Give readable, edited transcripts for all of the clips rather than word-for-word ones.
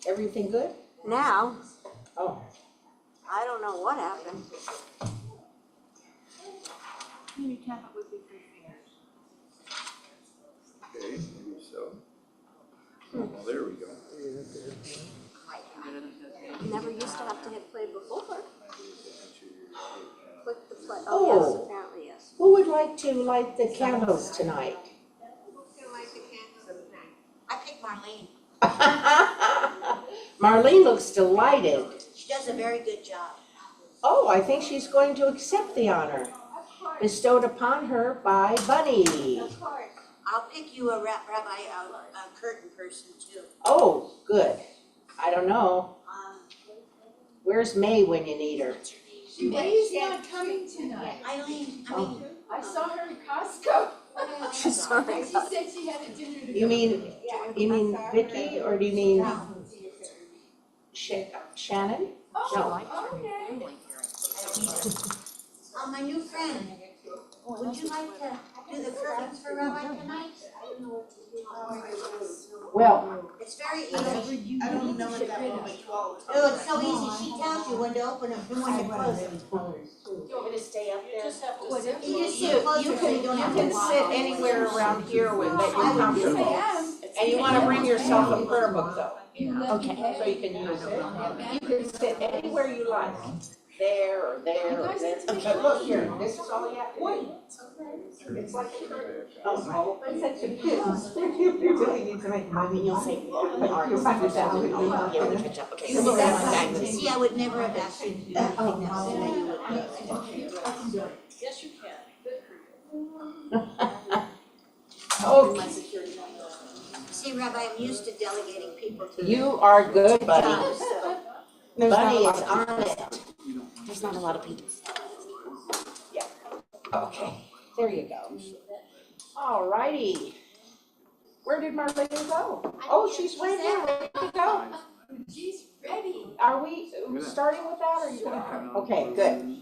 Everything good? Now, Oh. I don't know what happened. Maybe tap it with your fingers. Okay, maybe so. Well, there we go. Never used to have to hit play before. Click the play. Oh. Oh, yes, apparently, yes. Who would like to light the candles tonight? I picked Marlene. Marlene looks delighted. She does a very good job. Oh, I think she's going to accept the honor bestowed upon her by Bunny. Of course. I'll pick you a rabbi, a curtain person too. Oh, good. I don't know. Where's May when you need her? May's not coming tonight. Eileen, I saw her at Costco. Sorry. And she said she had a dinner to go. You mean Vicky or do you mean Shannon? Oh, okay. my new friend, would you like to do the curtains for Rabbi tonight? Well, It's very easy. I don't know what that will be. Oh, it's so easy. She tells you when to open them and when to close them. do you want me to stay up there? You just sit closer You so you don't have to walk. sit anywhere around here that you're comfortable. I And you want to bring yourself a prayer book though, Okay. so you can use it. You can sit anywhere you like, there or there or there. But look here, this is all you have to do. It's like a curtain. Oh, it's such a You really need to make money. You'll say, you'll find yourself, you'll be able to catch up. Okay, You so did that's that. fine. See, I would never have asked you to do that. Yes, you can. Okay, See, Rabbi, I'm used to delegating people to you are good, buddy. jobs, so. Bunny is on it. There's not a lot of people. Okay, there you go. All righty. Where did Marlene go? Oh, she's right here, ready to go. She's ready. Are we starting with that or are you gonna? Okay, good.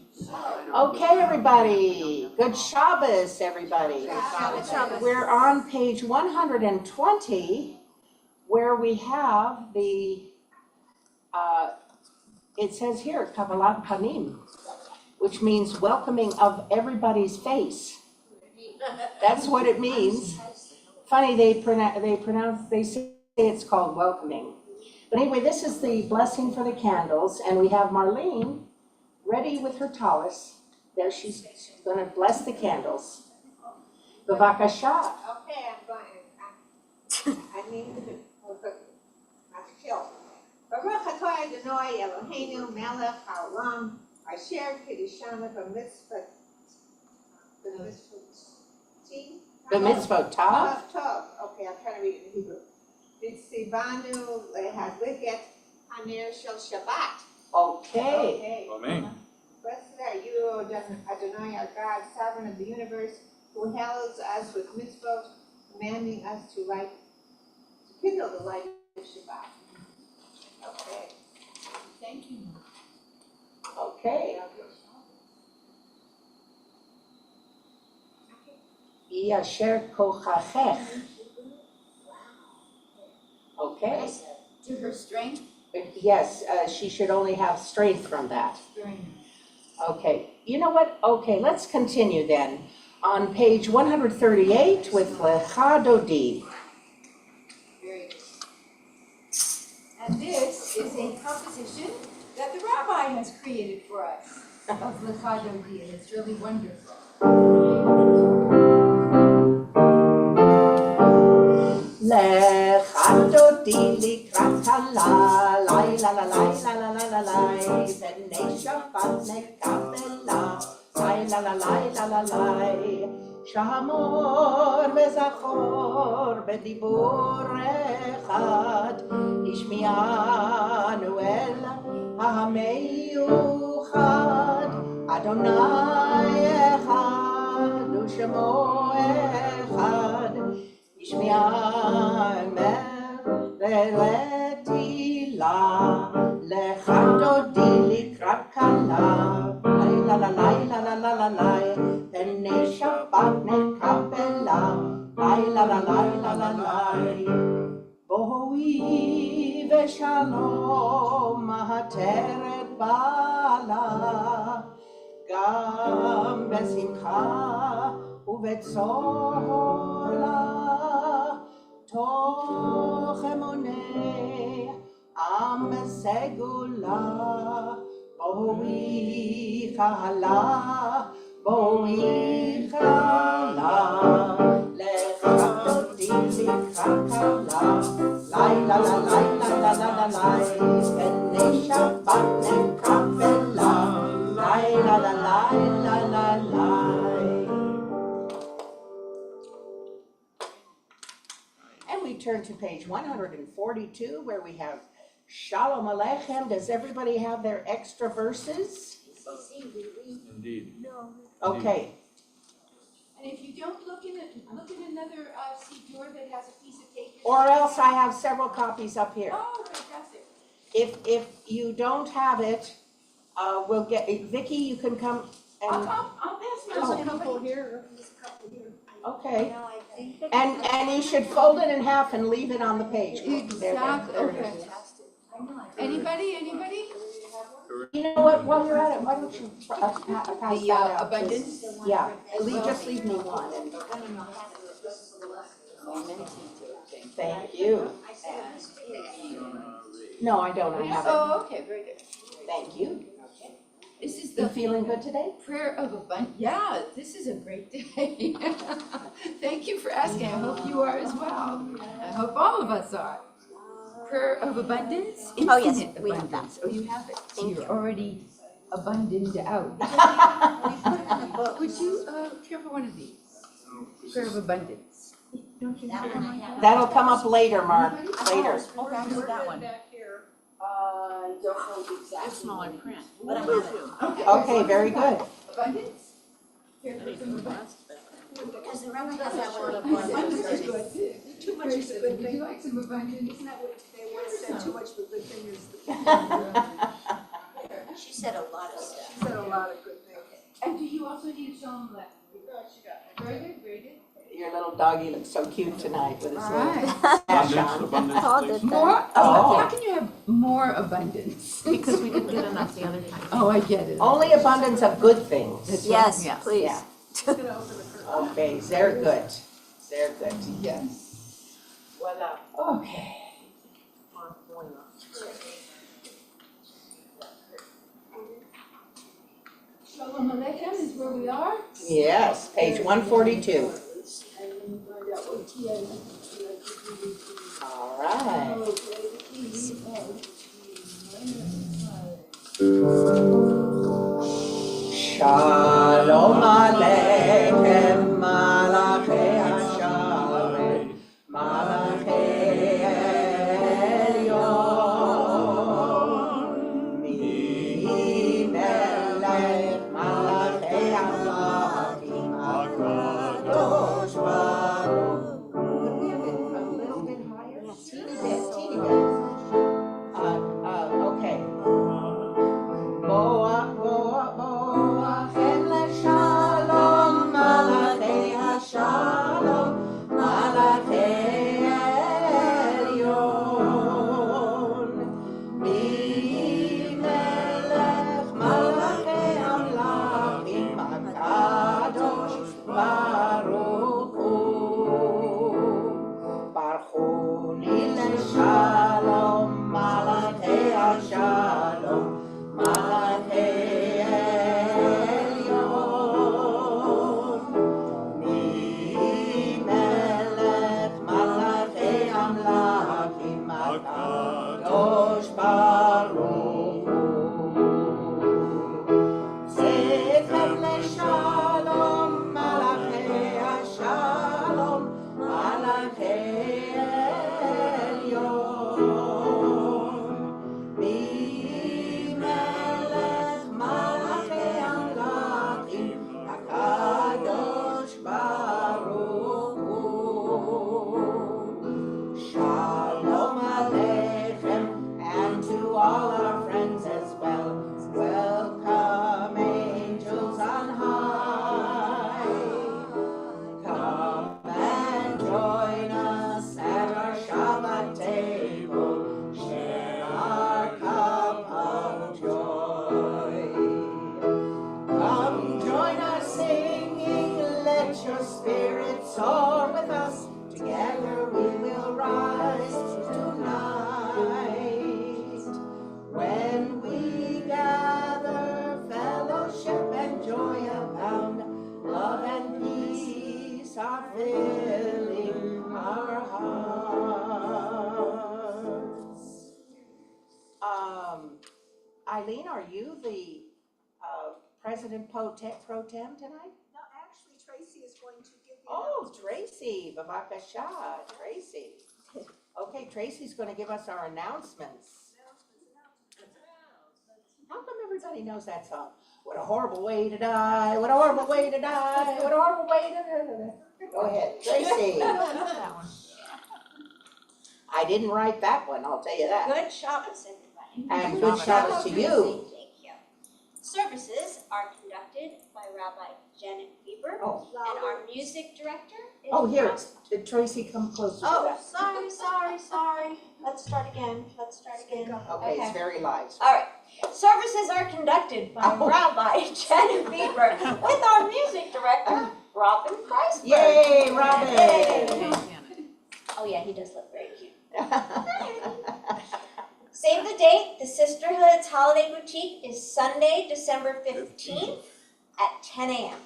Okay, everybody. Good Shabbos, everybody. We're on page 120 where we have the, it says here, Kabbalat Panim, which means welcoming of everybody's face. That's what it means. Funny, they say it's called welcoming. But anyway, this is the blessing for the candles, and we have Marlene ready with her tallis. There, she's gonna bless the candles. B'vakasha. Okay, I'm going, I need to, kill. Baruch atah Adonai Eloheinu melech haolam, asher kiddushanu b'mitzvot, B'mitzvot tav. Tov, okay, I'm trying to read it in Hebrew. V'tzivanu lehadliket haner shel Shabbat. Okay. Amen. Blessed are you, Adonai, our God, sovereign of the universe, who hails us with mitzvot, commanding us to kindle the light of Shabbat. Okay. Thank you. Okay. Yasher kochachech. Okay. To her strength. Yes, she should only have strength from that. Okay, you know what? Okay, let's continue then. On page 138 with Lecha Dodi. Very good. And this is a composition that the rabbi has created for us of Lecha Dodi, and it's really wonderful. Lecha Dodi likrat kala, lai la la lai la la la la lai, b'nei Shabbat nekabela, lai la la lai la la lai, shamor v'zachor b'dibur echad, ishmianu el ha'meyuchad, Adonai echad u'shemo echad, ishmianu ve'letila, lecha dodi likrat kala, lai la la lai la la la la ושלום העטרת בעלה, גם בשמחה ובצהלה, תוך אמוני עם סגולה, בואי חלה, בואי חלה, לחכותי לקרקלה, לילה לילה לילה לילה, פני שבת נקפלה, לילה לילה לילה. And we turn to page 142 where we have Shalom Aleichem. Does everybody have their extra verses? Indeed. Okay, And if you don't look in another seat drawer that has a piece of tape. or else I have several copies up here. Oh, fantastic. If you don't have it, we'll get, Vicky, you can come and, I'll pass There's a mine. couple here, there's a couple here. okay. No, I think. And you should fold it in half and leave it on the page. There, Exactly, there it okay. is. I know. Anybody? You know what, while you're at it, why don't you pass that The out? abundance? Yeah, just leave me one and, I don't know how to. thank you. I said it was big. No, I don't, I have it. Oh, okay, very good. Thank you. This is You the feeling good today? prayer of abundance. Yeah, this is a great day. Thank you for asking. I hope you are as well. I hope all of us are. Prayer of abundance, Oh, yes, infinite we have that. abundance. Oh, you have it. So Thank you're you. already abundant out. Would you care for one of these? Prayer of abundance. Don't you That have one I one? have. That'll come up later, Mark, later. Okay, that one. Don't know exactly. It's small in print. But I have it. Okay, very good. Abundance? Care for some abundance? Because the rabbi has that one. Abundance is good too. Too much is a good Would thing. you like some abundance? Isn't that what they once said, too much of a good thing is, She said a lot of stuff. she said a lot of good things. And do you also need a shalom left? Very good, very good. Your little doggy looks so cute tonight with his All little right. sash Abundance, on. please. More, Oh. how can you have more abundance? Because we didn't get enough the other time. Oh, I get it. Only abundance of good things. Yes, Yes. please. Yeah. Okay, sehr good. Sehr good. Yes. Voila. Okay. Shalom Aleichem is where we are. Yes, page 142. All right. Shalom Aleichem, Malachei Hashem, Malachei Elyon, Melech Malachei Hamlakim, HaKadosh Baruch Hu. A little bit higher? Teeny bit. Okay. Boa, boa, boa, chem leshalom, malachei hashalom, malachei elyon. Melech malachei hamlachim, HaKadosh Baruch Hu. Barchuni leshalom, malachei hashalom, malachei elyon. Eileen, are you the President Pro Tem tonight? No, actually Tracy is going to give the Oh, announcements. Tracy, Babakasha, Tracy. Okay, Tracy's gonna give us our announcements. How come everybody knows that song? What a horrible way to die, what a horrible way to die, what a horrible way to die. Go ahead, Tracy. That one. I didn't write that one, I'll tell you that. Good Shabbos, everybody. And good Shabbos to you. Thank you. Services are conducted by Rabbi Janet Bieber, Oh, and our music director is. oh, here, did Tracy come closer to Oh, that? sorry. Let's start again. Okay, it's very live. All right. Services are conducted by Oh. Rabbi Janet Bieber with our music director, Robin Kreisberg. Yay, Robin! Yay. Oh yeah, he does look very cute. Save the date, the Sisterhood's Holiday Boutique is Sunday, December 15th at 10 a.m.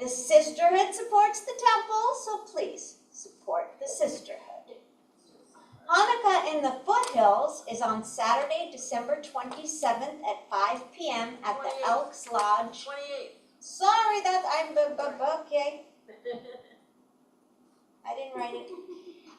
The Sisterhood supports the temple, so please support the Sisterhood. Hanukkah in the Foothills is on Saturday, December 27th at 5 p.m. at the Elks Lodge. 28. Sorry, okay. I didn't write it.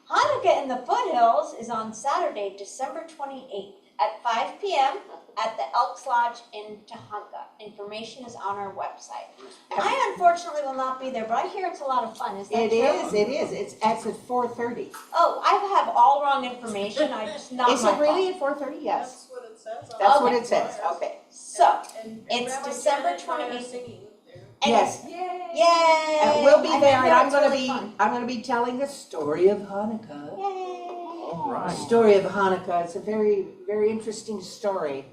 Hanukkah in the Foothills is on Saturday, December 28th at 5 p.m. at the Elks Lodge in Tahunga. Information is on our website. I unfortunately will not be there, but I hear it's a lot of fun. Is that It true? is, it's at 4:30. Oh, I have all wrong information. I just not Is my it really fault. at 4:30? Yes. That's what it says. That's what Okay. it says, okay. So, And it's Rabbi December Janet and I are 28th. singing there. and- Yes. Yay! And we'll be I there, and remember I'm it's gonna really be, fun. I'm gonna be telling the story of Hanukkah. Yay! All right. Story of Hanukkah, it's a very, very interesting story.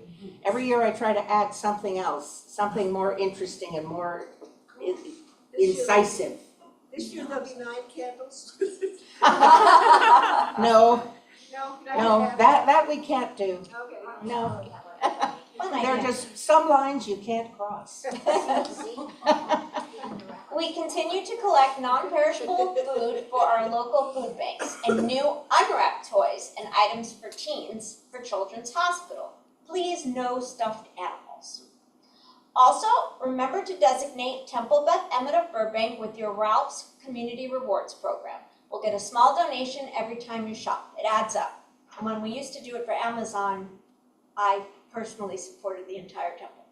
Every year I try to add something else, something more interesting and more incisive. This year there'll be 9 candles. No, No, that we can't do, Okay. no. Fun There are idea. just some lines you can't cross. We continue to collect non-perishable food for our local food banks and new unwrapped toys and items for teens for Children's Hospital. Please, no stuffed animals. Also, remember to designate Temple Beth Emmet of Burbank with your Ralph's Community Rewards Program. We'll get a small donation every time you shop. It adds up. And when we used to do it for Amazon, I personally supported the entire temple.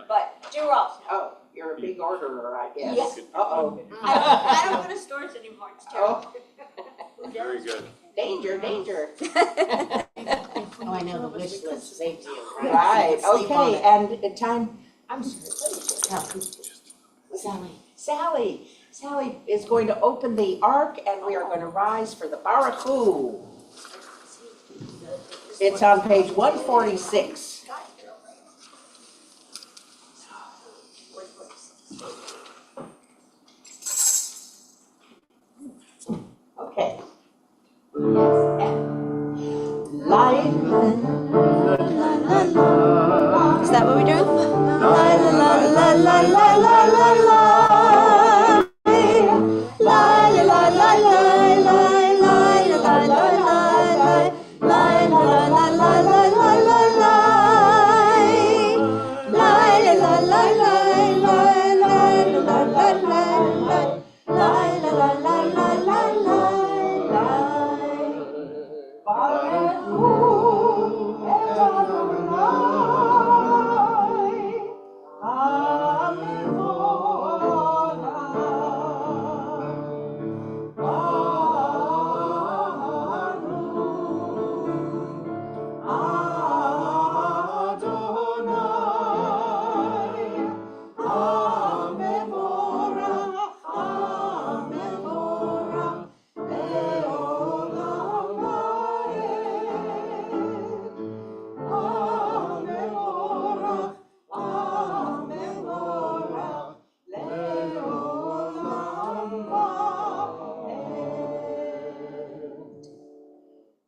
But do Ralph's now. Oh, you're a big orderer, I guess. Yes. Uh-oh. I don't go to stores anymore, it's terrible. Oh, Very good. danger, danger. Oh, I know, the wish list saves you. Right, Sleep on okay, it. and time, I'm sorry, what is it? Sally. Sally is going to open the ark and we are going to rise for the Barakhu. It's on page 146. Okay. Yes, and life. Is that what we're doing? La la la la la la la la la. La la la la la la la la la la. La la la la la la la la la. La la la la la la la la la la. La la la la la la la.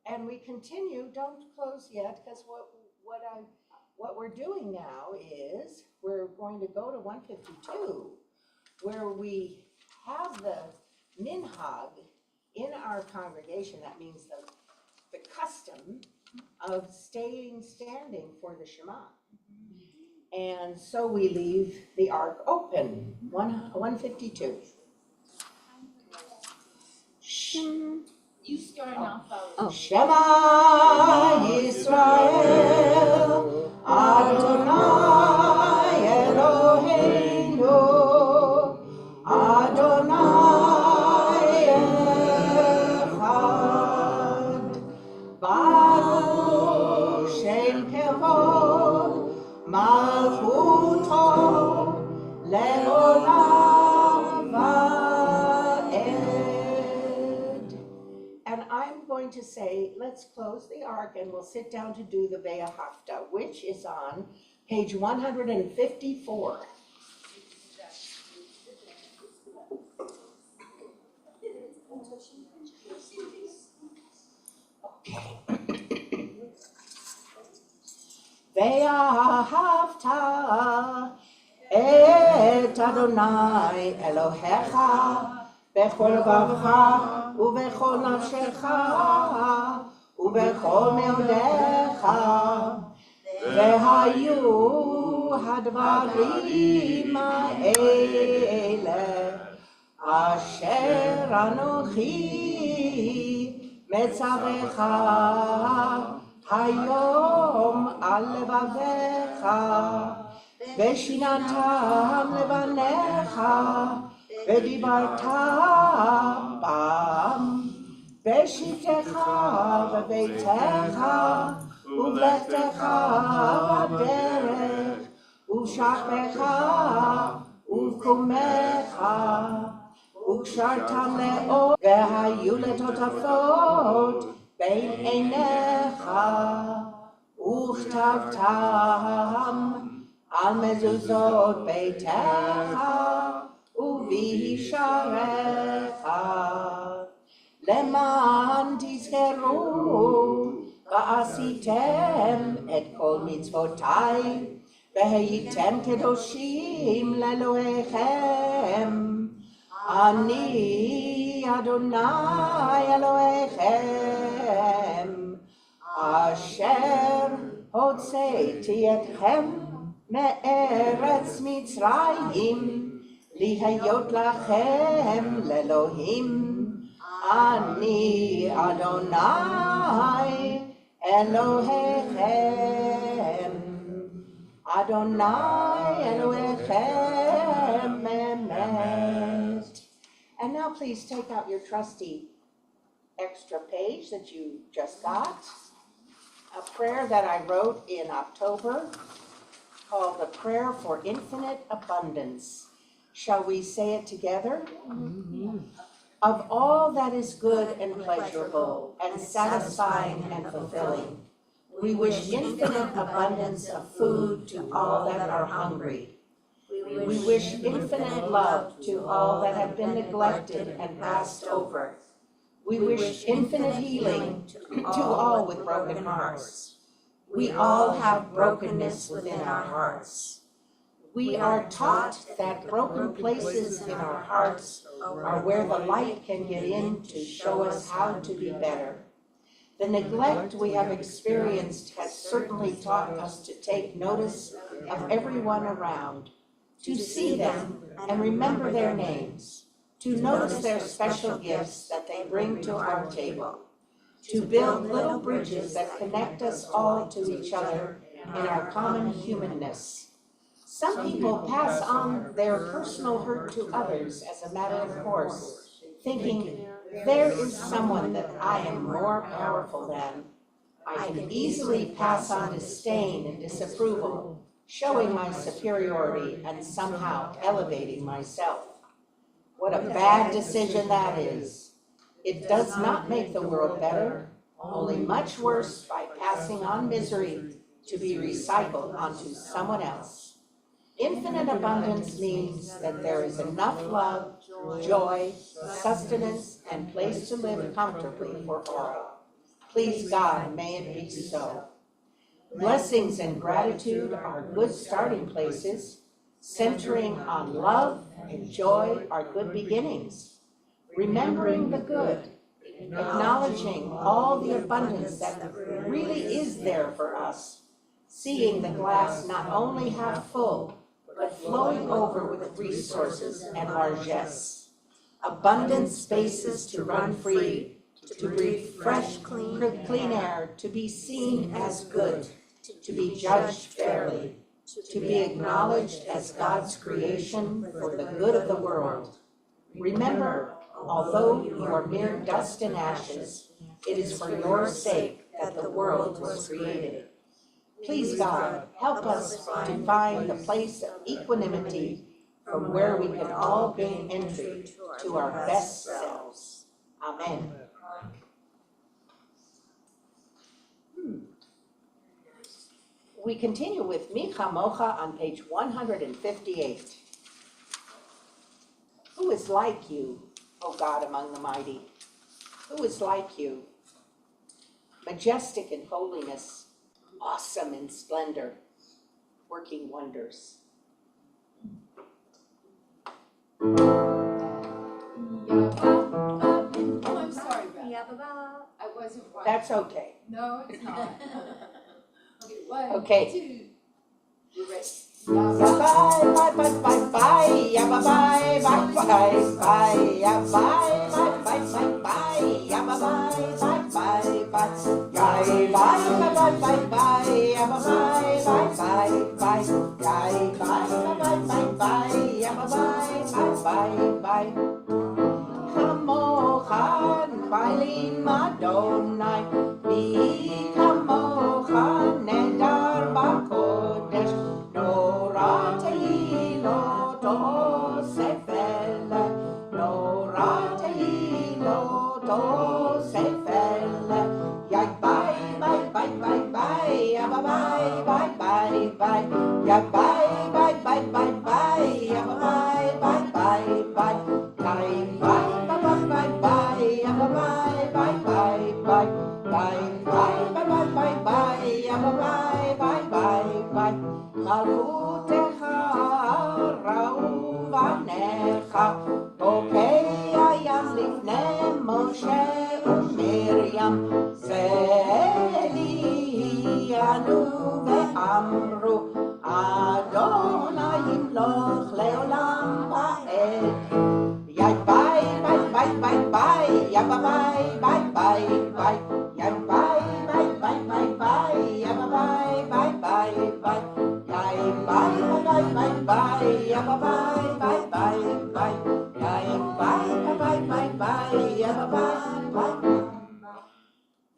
And we continue, don't close yet, because what we're doing now is we're going to go to 152, where we have the minhag in our congregation. That means the custom of staying standing for the Shema. And so we leave the ark open, 152. You start and I'll follow. Shema Yisrael, Adonai Eloheinu, Adonai Echad, Baruch Shem Kevod, Malchuto, Leolam Va'ed. And I'm going to say, let's close the ark and we'll sit down to do the Ve'ahavta, which is on page 154. Ve'ahavta et Adonai Elohecha בכל לבבך ובכל נפשך ובכל מאודיך והיו הדברים האלה אשר אנוכי מצווך היום על לבביך ושיננתם לבניך ודיברת בם בשבתך בביתך ובלכתך בדרך ובשכבך ובקומך וקשרתם לאור והיו לטוטפות בין עיניך וכתבתם על מזוזות ביתך ובשעריך למען תזכרו ועשיתם את כל מצוותיי והייתם קדושים לאלוהיכם אני אדוני אלוהיכם אשר הוצאתי אתכם מארץ מצרים להיות לכם לאלוהים אני אדוני אלוהיכם אדוני אלוהיכם אמת. And now please take out your trusty extra page that you just got. A prayer that I wrote in October called the Prayer for Infinite Abundance. Shall we say it together? Mm-hmm. Of all that is good and pleasurable and satisfying and fulfilling, we wish infinite abundance of food to all that are hungry. We wish infinite love to all that have been neglected and passed over. We wish infinite healing to all with broken hearts. We all have brokenness within our hearts. We are taught that broken places in our hearts are where the light can get in to show us how to be better. The neglect we have experienced has certainly taught us to take notice of everyone around, to see them and remember their names, to notice their special gifts that they bring to our table, to build little bridges that connect us all to each other in our common humanness. Some people pass on their personal hurt to others as a matter of course, thinking, there is someone that I am more powerful than. I can easily pass on disdain and disapproval, showing my superiority and somehow elevating myself. What a bad decision that is. It does not make the world better, only much worse by passing on misery to be recycled onto someone else. Infinite abundance means that there is enough love, joy, sustenance, and place to live comfortably for all. Please God, may it be so. Blessings and gratitude are good starting places. Centering on love and joy are good beginnings. Remembering the good acknowledging all the abundance that really is there for us, seeing the glass not only half full, but flowing over with resources and largesse. Abundant spaces to run free, to breathe fresh, clean air, to be seen as good, to be judged fairly, to be acknowledged as God's creation for the good of the world. Remember, although you are mere dust and ashes, it is for your sake that the world was created. Please, God, help us to find the place of equanimity from where we can all gain entry to our best selves. Amen. We continue with Mi Chamocha on page 158. Who is like you, O God among the mighty? Who is like you? Majestic in holiness, awesome in splendor, working wonders. Oh, I'm sorry, Beth. I wasn't right. That's okay. No, it's not. Okay, one, Okay. two. We're ready. Bye bye bye bye bye ya bye bye bye bye bye ya bye bye bye bye bye ya bye bye bye bye bye ya bye bye bye bye ya bye bye bye bye ya bye bye bye ya bye bye bye. Chamocha nefalin Madonai mi chamocha nedar bakodesh. Nora tehilo to sefel, Nora tehilo to sefel. Ya bye bye bye bye bye, ya bye bye bye bye, ya bye bye bye bye, ya bye bye bye bye, ya bye bye bye, ya bye bye bye, ya bye bye bye. Malchutecha ra'u vanecha, Bokei hayam lifnei Moshe uMiriam, Ve'eliyanu ve'amru, Adonai yimloch le'olam va'ed. Ya bye bye bye bye bye, ya bye bye bye bye, ya bye bye bye bye bye, ya bye bye bye bye. Bye bye bye bye, ya bye bye bye bye, ya bye bye bye bye, ya bye bye.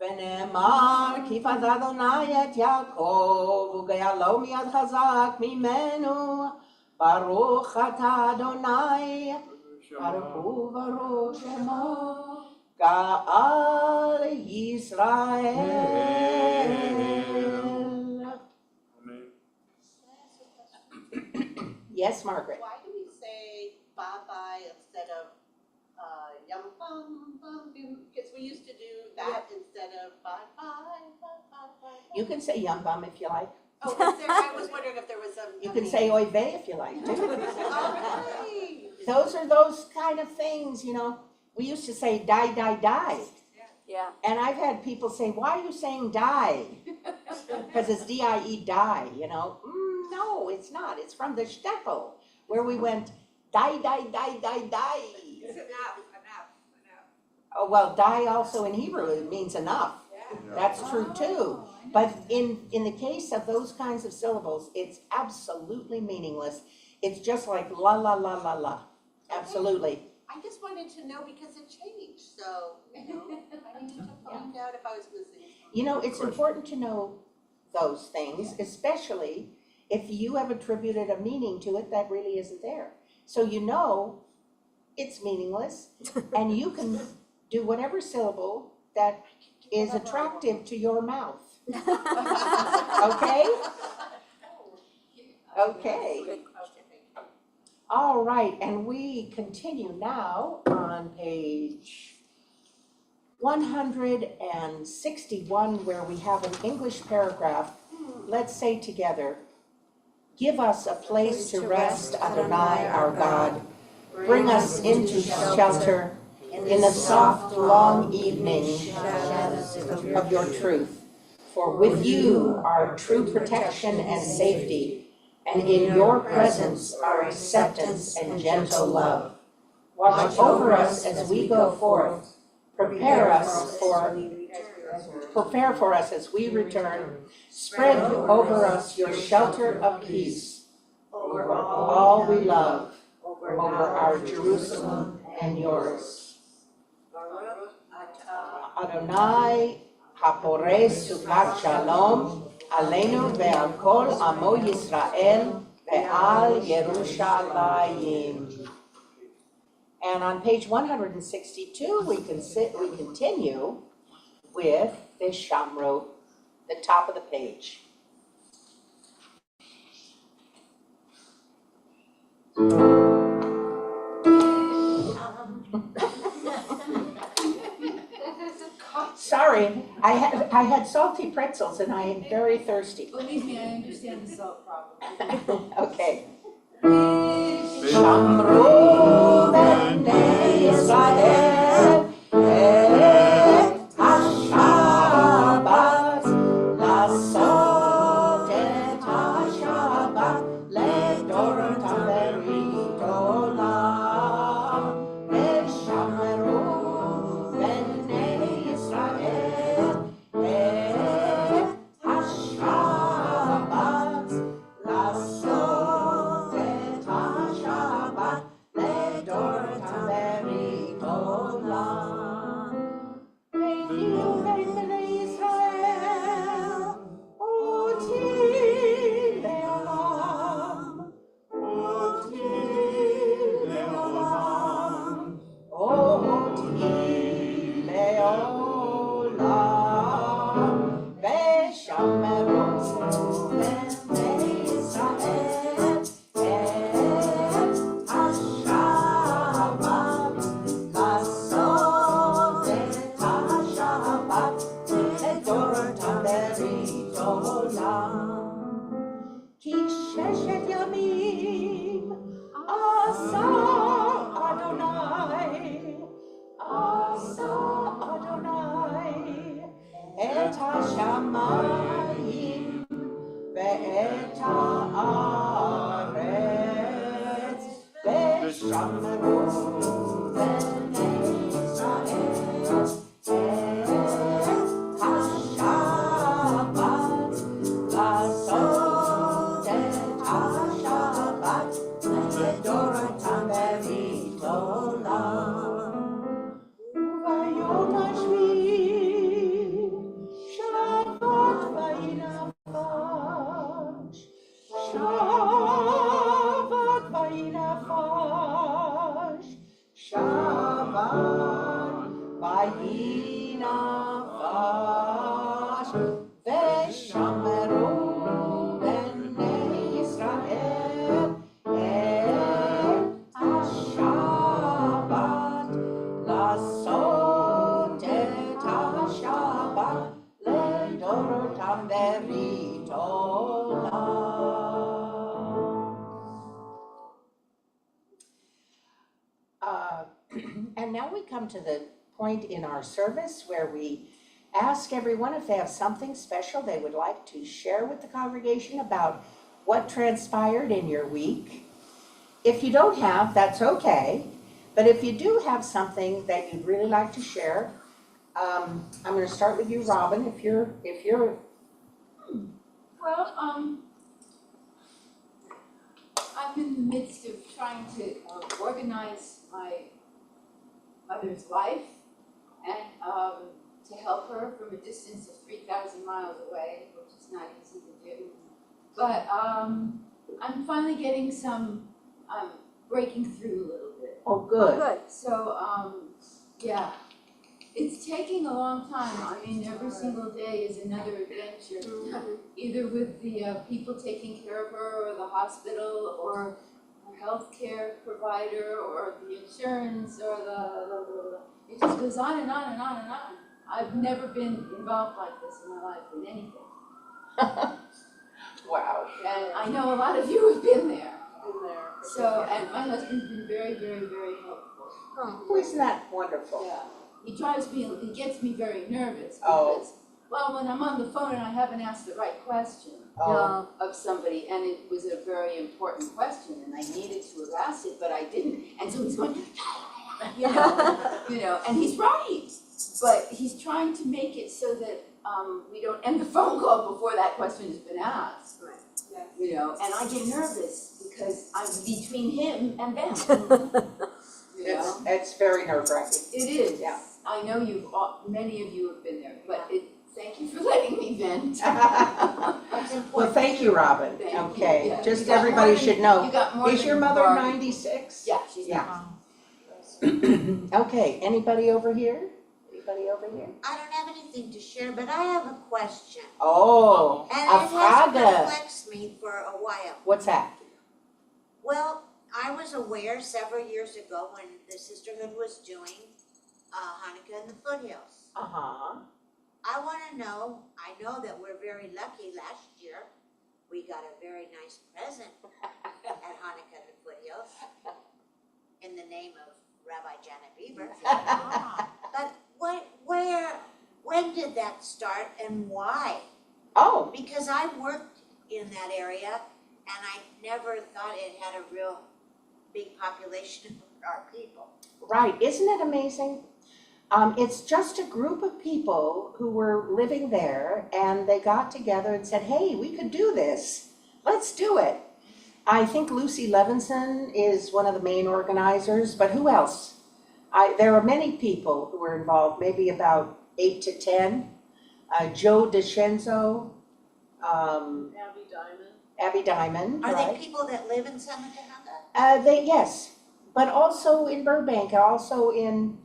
ונאמר כי פז אדוני את יעקב וגאלו מיד חזק ממנו, ברוך אתה אדוני, ברוך הוא ברוך שמו, גאל ישראל. Yes, Margaret. Why do we say bye-bye instead of yum bum bum bum? Because we used to do that instead of bye-bye, bye-bye. You can say yum bum if you like. Oh, is there, I was wondering if there was some. You can say oy vey if you like too. Alright. Those are those kind of things, you know. We used to say die, die, die. Yeah. And I've had people say, why are you saying die? Because it's D-I-E, die, you know. No, it's not. It's from the shtetl, where we went die, die, die, die, die. It's enough. Oh, well, die also in Hebrew means enough. That's true too. But in the case of those kinds of syllables, it's absolutely meaningless. It's just like la, la, la, la, la. Absolutely. I just wanted to know because it changed, so, I needed to find out if I was missing. You know, it's important to know those things, especially if you have attributed a meaning to it that really isn't there. So you know it's meaningless, and you can do whatever syllable that is attractive to your mouth. Okay? Okay. All right, and we continue now on page 161, where we have an English paragraph. Let's say together, give us a place to rest, Adonai our God. Bring us into shelter in the soft, long evening shadows of your truth. For with you are true protection and safety, and in your presence are acceptance and gentle love. Watch over us as we go forth. Prepare for us as we return. Spread over us your shelter of peace. Over all we love, over our Jerusalem and yours. Adonai Haporei Sukat Shalom Aleinu ve'al kol amo Yisrael ve'al Yerushalayim. And on page 162, we continue with the Shamro, the top of the page. Sorry, I had salty pretzels and I am very thirsty. Believe me, I understand the salt problem. Okay. Shamru b'nei Yisrael et ha-Shabbat lasot et ha-Shabbat לדורותם ברית עולם ושמרו בני ישראל את השבת לעשות את השבת לדורותם ברית עולם. ויהיו בין בני ישראל אותי לעולם, אותי לעולם, אותי לעולם, ושמרו בני ישראל את השבת, לעשות את השבת לדורותם ברית עולם. כי ששת ימים עשה אדוני, עשה אדוני את השמיים ואת הארץ, ושמרו בני ישראל את השבת, לעשות את השבת לדורותם ברית עולם. וביום השביעי שבת וינפש, שבת וינפש, שבת וינפש, ושמרו בני ישראל את השבת, לעשות את השבת לדורותם ברית עולם. And now we come to the point in our service where we ask everyone if they have something special they would like to share with the congregation about what transpired in your week. If you don't have, that's okay. But if you do have something that you'd really like to share, I'm going to start with you, Robin, if you're. Well, I'm in the midst of trying to organize my mother's life and to help her from a distance of 3,000 miles away, which is not easy to do. But I'm finally getting some, breaking through a little bit. Oh, good. So, yeah, it's taking a long time. I mean, every single day is another adventure, either with the people taking care of her, or the hospital, or her healthcare provider, or the insurance, or it just goes on and on and on and on. I've never been involved like this in my life with anything. Wow. And I know a lot of you have been there. So, and my husband's been very, very, very helpful. Oh, isn't that wonderful? Yeah, he gets me very nervous Oh. because, well, when I'm on the phone and I haven't asked the right question Oh. of somebody, and it was a very important question, and I needed to have asked it, but I didn't, and so he's going, you know, and he's right, but he's trying to make it so that, we don't end the phone call before that question has been asked. Right. You know, and I get nervous because I'm between him and them. You know? It's very nerve-wracking. It is. Yeah. I know many of you have been there, but thank you for letting me vent. Well, thank you, Robin. Thank you. Okay, Yeah. just You got everybody more than- should know. You got more Is than your mother Barbie. 96? Yeah, she's Yeah. not. Okay, anybody over here? Anybody over here? I don't have anything to share, but I have a question. Oh, And a it has Frage. perplexed me for a while. What's that? Well, I was aware several years ago when the sisterhood was doing Hanukkah in the foothills. Uh-huh. I want to know, I know that we're very lucky last year. We got a very nice present at Hanukkah in the foothills in the name of Rabbi Janet Bieber. But when did that start and why? Oh, Because I worked in that area and I never thought it had a real big population of our people. right, isn't it amazing? It's just a group of people who were living there and they got together and said, hey, we could do this. Let's do it. I think Lucy Levinson is one of the main organizers, but who else? There are many people who were involved, maybe about 8 to 10. Joe DeScenzo, Abby Diamond, Are right? they people that live in Santa Monica? Yes, but also in Burbank, and also in,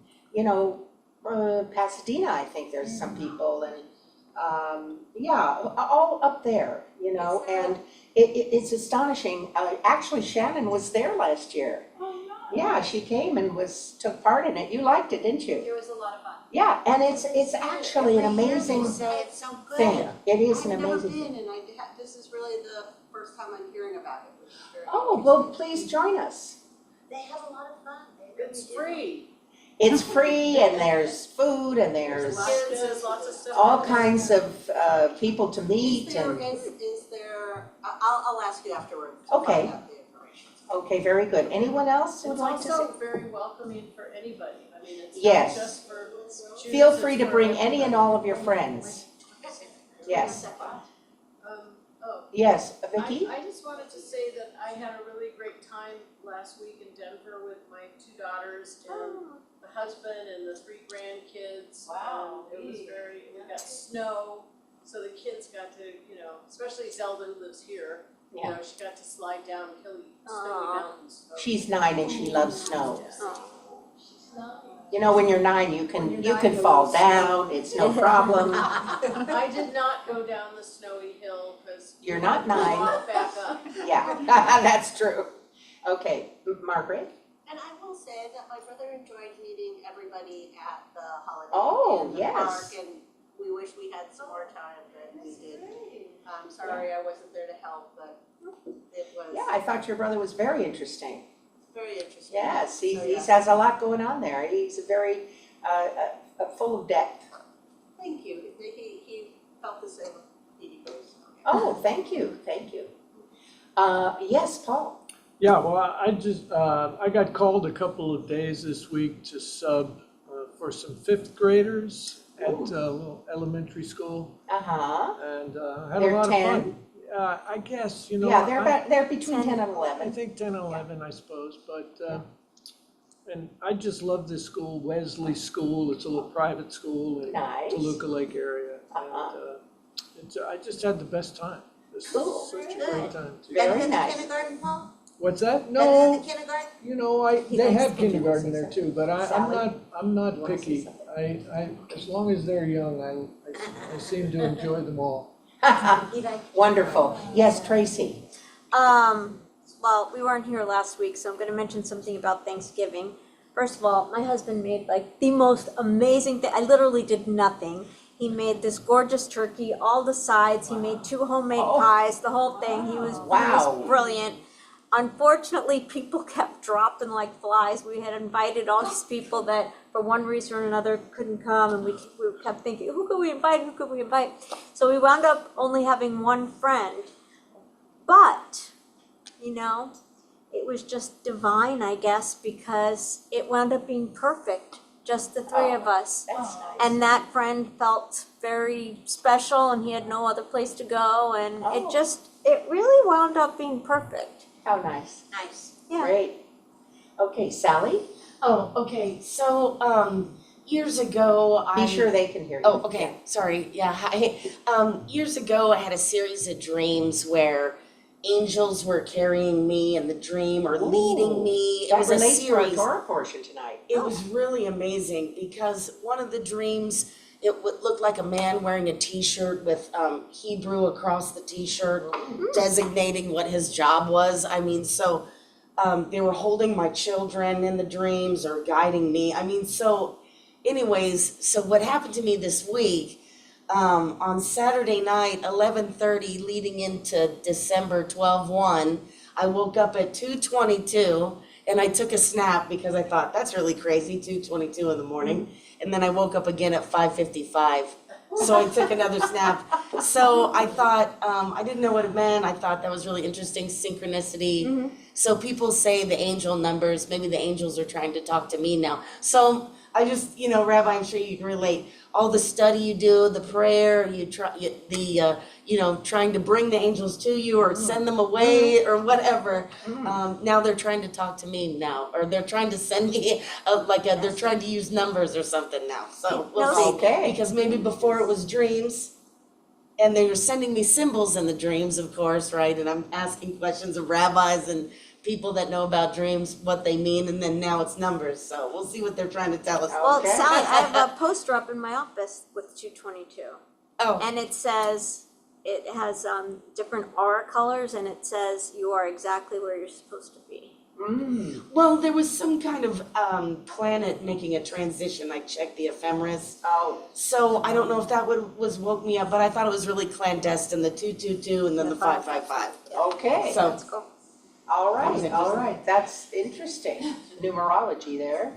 Pasadena, I think there's some people, and, all up there, and it's astonishing. Actually, Shannon was there last year. Yeah, she came and took part in it. You liked it, didn't you? It was a lot of fun. Yeah, and it's actually an Every year amazing you say it's so good. thing. It is an amazing thing. I've never been, and this is really the first time I'm hearing about it, which is very Oh, well, please join us. They have a lot of fun. They really It's do. free. It's free and there's food and there's There's lots of stuff. all kinds of people to meet Is there, and, is there, I'll ask you afterwards to Okay. find out the information. okay, very good. Anyone else would It's like to say? also very welcoming for anybody. I mean, it's Yes. not just for Jews. Feel it's free to for bring any and everybody. all of your friends. Yes, Oh, yes, Vicky? I just wanted to say that I had a really great time last week in Denver with my 2 daughters and the husband and the 3 grandkids. Wow. And it was we got snow, so the kids got to, especially Zelda who lives here, Yeah. she got to slide down hilly, snowy mountains. So- She's 9 and she loves snow. Yeah. When you're 9, you When you're can 9, you fall love down, it's no problem. I did not go down the snowy hill because. You're not 9. Walk back up. Yeah, that's true. Okay, Margaret? And I will say that my brother enjoyed meeting everybody at the Holiday Oh, Inn in the yes. park, and we wish we had some more time, but we did. I'm sorry I wasn't there to help, but it was Yeah, I thought your brother was very interesting. very interesting. Yes, he So, has a lot going on there. He's a very, full of depth. Thank you. He felt the same. He goes. Oh, thank you. Yes, Paul? Yeah, well, I just, I got called a couple of days this week to sub for some 5th graders at a little elementary school, Uh-huh. and had They're a lot 10? of fun. I guess, Yeah, they're between 10 and I 11. think 10 and 11, I suppose, but, and I just love this school, Wesley School. It's a little private school in Nice. Toluca Lake area, Uh-huh. and I just had the best time. This Cool. was such a great time. too. Very Better than the nice. kindergarten, Paul? What's that? Better than No. the kindergarten? They have kindergarten there too, but I'm Sally? not You wanna say picky. As long as they're young, I seem to enjoy them all. Wonderful. Yes, Tracy? Well, we weren't here last week, so I'm gonna mention something about Thanksgiving. First of all, my husband made the most amazing thing. I literally did nothing. He made this gorgeous turkey, all the sides. He made 2 homemade Oh. pies, the whole thing. He was Wow. brilliant. unfortunately, people kept dropping like flies. We had invited all these people that, for one reason or another, couldn't come, and we kept thinking, who could we invite? Who could we invite? So we wound up only having one friend. But, you know, it was just divine, I guess, because it wound up being perfect, just the three of us. That's nice. And that friend felt very special, and he had no other place to go, and it really wound up being perfect. How nice. Nice. Yeah. Great. Okay, Sally, Oh, okay, so, years ago, be sure they can hear you. Oh, okay, sorry, yeah, hi. Years ago, I had a series of dreams where angels were carrying me in the dream or leading me. It That was a relates to our series. Torah portion tonight. It was really amazing because one of the dreams, it would look like a man wearing a t-shirt with Hebrew across the t-shirt, designating what his job was. I mean, so they were holding my children in the dreams or guiding me. I mean, so anyways, so what happened to me this week, on Saturday night, 11:30, leading into December 12/1, I woke up at 2:22 and I took a snap because I thought, that's really crazy, 2:22 in the morning. And then I woke up again at 5:55. So I took another snap. So I thought, I didn't know what it meant. I thought that was really interesting, synchronicity. So people say the angel numbers, maybe the angels are trying to talk to me now. So I just, Rabbi, I'm sure you can relate. All the study you do, the prayer, trying to bring the angels to you or send them away or whatever. Now they're trying to talk to me now, or they're trying to send me, they're trying to use numbers or something now. So we'll see. Okay. Because maybe before it was dreams, and they were sending me symbols in the dreams, of course, right? And I'm asking questions of rabbis and people that know about dreams, what they mean, and then now it's numbers. So we'll see what they're trying to tell us. Well, Okay. Sally, I have a poster up in my office with 222. Oh, And it says, it has different aura colors, and it says you are exactly where you're supposed to be. well, there was some kind of planet making a transition. I checked the ephemeris. Oh, So I don't know if that woke me up, but I thought it was really clandestine, the 222 and then the 555. okay. So Let's go. All right, that's interesting, numerology there.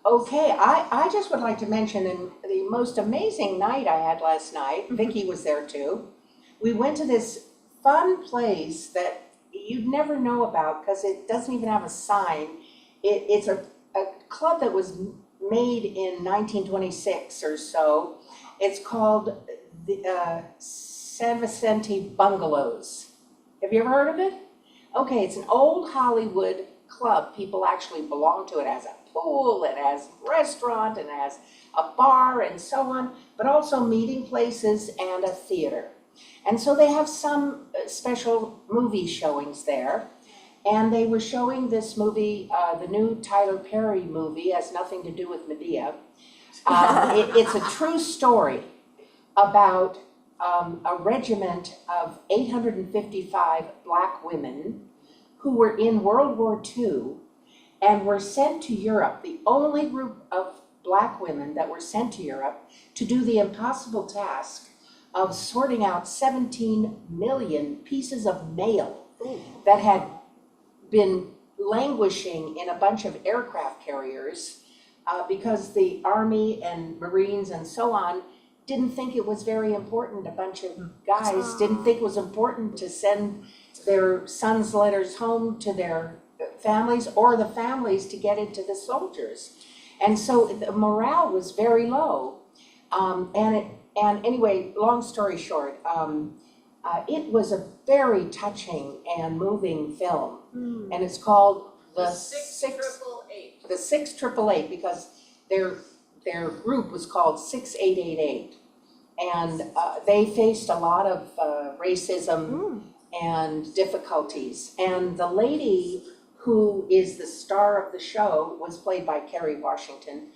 Okay, I just would like to mention the most amazing night I had last night, Vicky was there too. We went to this fun place that you'd never know about because it doesn't even have a sign. It's a club that was made in 1926 or so. It's called the San Vicente Bungalows. Have you ever heard of it? Okay, it's an old Hollywood club. People actually belong to it. It has a pool, it has a restaurant, and it has a bar and so on, but also meeting places and a theater. And so they have some special movie showings there. And they were showing this movie, the new Tyler Perry movie, has nothing to do with Medea. It's a true story about a regiment of 855 black women who were in World War II and were sent to Europe, the only group of black women that were sent to Europe to do the impossible task of sorting out 17 million pieces of mail that had been languishing in a bunch of aircraft carriers because the Army and Marines and so on didn't think it was very important. A bunch of guys didn't think it was important to send their sons' letters home to their families or the families to get it to the soldiers. And so the morale was very low. And anyway, long story short, it was a very touching and moving film. And it's called the 688. the 6888 because their group was called 6888. And they faced a lot of racism and difficulties. And the lady who is the star of the show was played by Kerry Washington.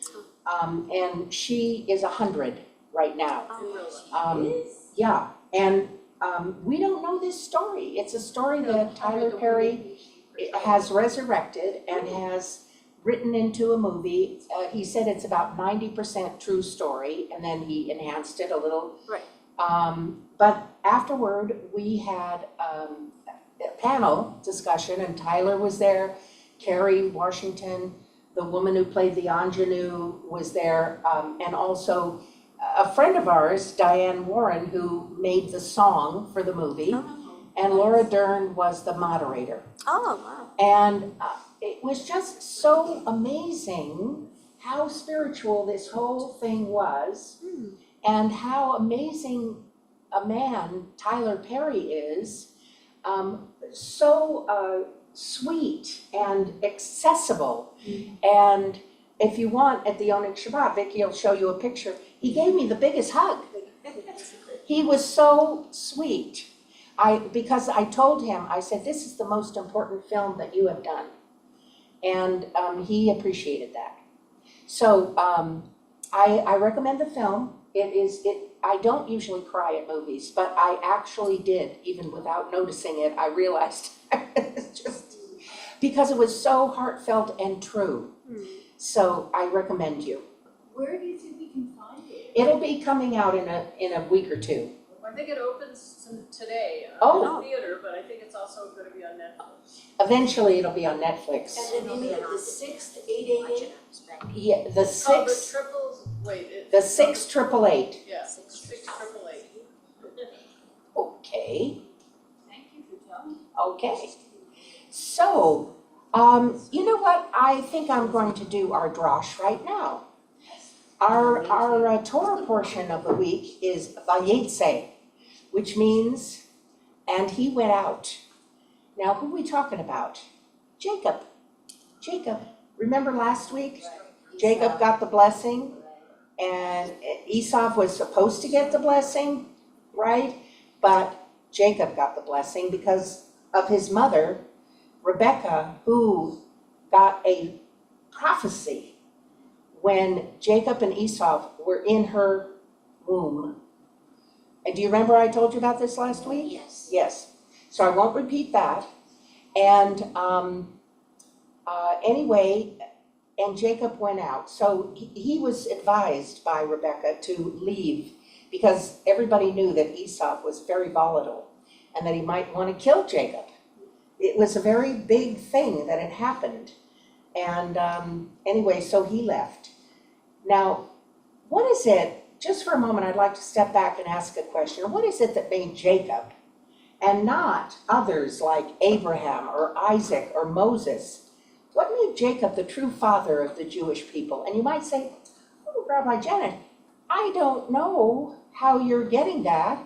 And she is 100 right now. Yeah, and we don't know this story. It's a story that Tyler Perry has resurrected and has written into a movie. He said it's about 90% true story, and then he enhanced it a little. Right. But afterward, we had panel discussion, and Tyler was there, Carrie Washington, the woman who played the ingenue was there, and also a friend of ours, Diane Warren, who made the song for the movie, and Laura Dern was the moderator. Oh, wow. And it was just so amazing how spiritual this whole thing was, and how amazing a man Tyler Perry is, so sweet and accessible. And if you want, at the Onyx Shabbat, Vicki will show you a picture. He gave me the biggest hug. He was so sweet. Because I told him, I said, this is the most important film that you have done. And he appreciated that. So I recommend the film. I don't usually cry at movies, but I actually did, even without noticing it. I realized it's just because it was so heartfelt and true. So I recommend you. Where do you think we can find it? It'll be coming out in a week or two. I think it opens today in Oh. the theater, but I think it's also gonna be on Netflix. Eventually, it'll be on Netflix. And then the 6th, 888? Watch it on Spec. Yeah, the Oh, the six, triples, wait, the 6888. yeah, 688. Okay, Thank you for telling me. okay. So, you know what? I think I'm going to do our drosh right now. Our Torah portion of the week is Vayetze, which means, and he went out. Now, who are we talking about? Jacob. Jacob. Remember last week? Jacob got the blessing, and Esau was supposed to get the blessing, right? But Jacob got the blessing because of his mother, Rebecca, who got a prophecy when Jacob and Esau were in her womb. And do you remember I told you about this last week? Yes. Yes. So I won't repeat that. And anyway, and Jacob went out. So he was advised by Rebecca to leave because everybody knew that Esau was very volatile and that he might want to kill Jacob. It was a very big thing that had happened. And anyway, so he left. Now, what is it, just for a moment, I'd like to step back and ask a question. What is it that made Jacob and not others like Abraham or Isaac or Moses? What made Jacob the true father of the Jewish people? And you might say, oh, Rabbi Janet, I don't know how you're getting that.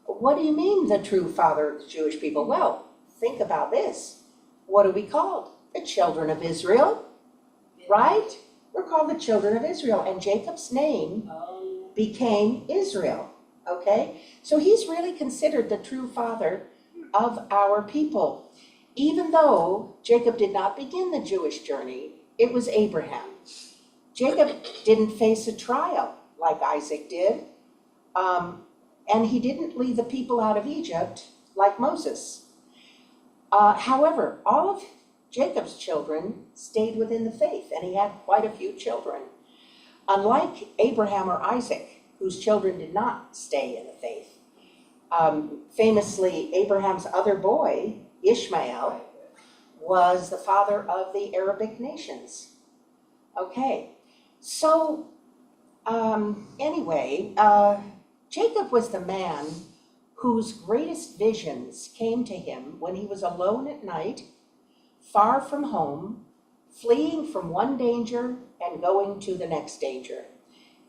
What do you mean the true father of the Jewish people? Well, think about this. What are we called? The children of Israel, right? We're called the children of Israel, and Jacob's name became Israel, okay? So he's really considered the true father of our people. Even though Jacob did not begin the Jewish journey, it was Abraham. Jacob didn't face a trial like Isaac did, and he didn't lead the people out of Egypt like Moses. However, all of Jacob's children stayed within the faith, and he had quite a few children. Unlike Abraham or Isaac, whose children did not stay in the faith. Famously, Abraham's other boy, Ishmael, was the father of the Arabic nations. Okay, so anyway, Jacob was the man whose greatest visions came to him when he was alone at night, far from home, fleeing from one danger and going to the next danger.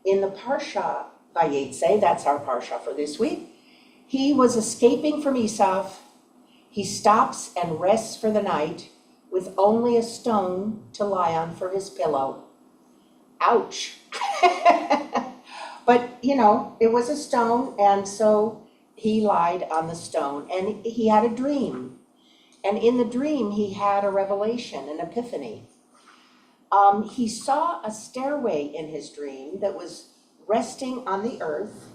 In the Parsha Vayetze, that's our Parsha for this week, he was escaping from Esau. He stops and rests for the night with only a stone to lie on for his pillow. Ouch. But, you know, it was a stone, and so he lied on the stone, and he had a dream. And in the dream, he had a revelation, an epiphany. He saw a stairway in his dream that was resting on the earth,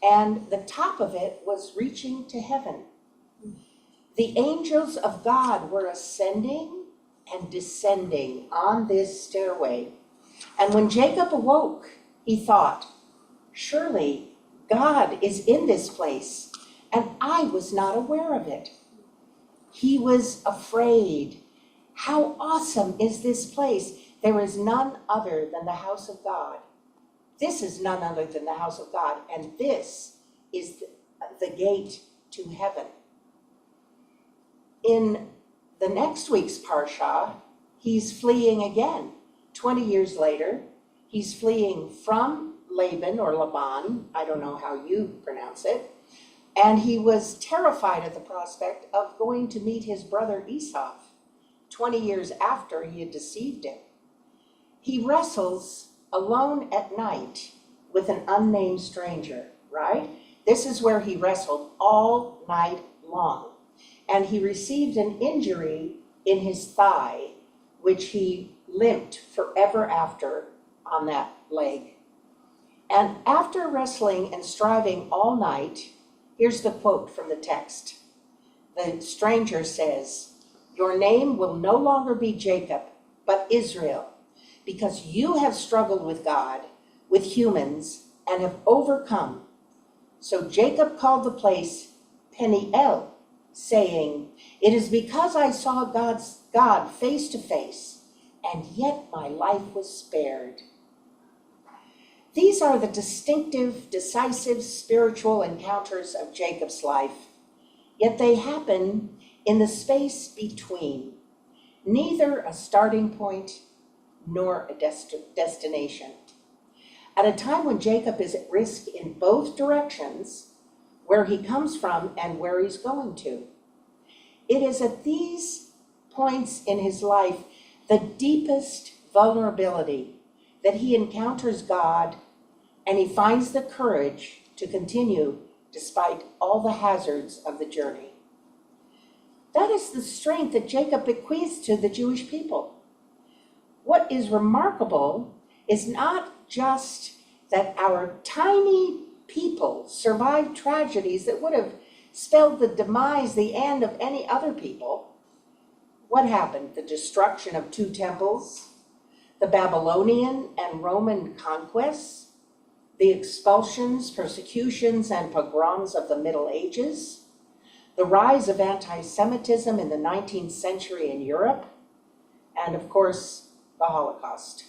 and the top of it was reaching to heaven. The angels of God were ascending and descending on this stairway. And when Jacob awoke, he thought, surely God is in this place, and I was not aware of it. He was afraid. How awesome is this place? There is none other than the house of God. This is none other than the house of God, and this is the gate to heaven. In the next week's Parsha, he's fleeing again. 20 years later, he's fleeing from Laban or Laban, I don't know how you pronounce it, and he was terrified at the prospect of going to meet his brother Esau, 20 years after he had deceived him. He wrestles alone at night with an unnamed stranger, right? This is where he wrestled all night long. And he received an injury in his thigh, which he limped forever after on that leg. And after wrestling and striving all night, here's the quote from the text. The stranger says, "Your name will no longer be Jacob, but Israel, because you have struggled with God, with humans, and have overcome." So Jacob called the place Peniel, saying, "It is because I saw God face to face, and yet my life was spared." These are the distinctive, decisive spiritual encounters of Jacob's life, yet they happen in the space between, neither a starting point nor a destination. At a time when Jacob is at risk in both directions, where he comes from and where he's going to. It is at these points in his life, the deepest vulnerability, that he encounters God and he finds the courage to continue despite all the hazards of the journey. That is the strength that Jacob bequeaths to the Jewish people. What is remarkable is not just that our tiny people survived tragedies that would have spelled the demise, the end of any other people. What happened? The destruction of 2 temples, the Babylonian and Roman conquests, the expulsions, persecutions, and pogroms of the Middle Ages, the rise of anti-Semitism in the 19th century in Europe, and of course, the Holocaust.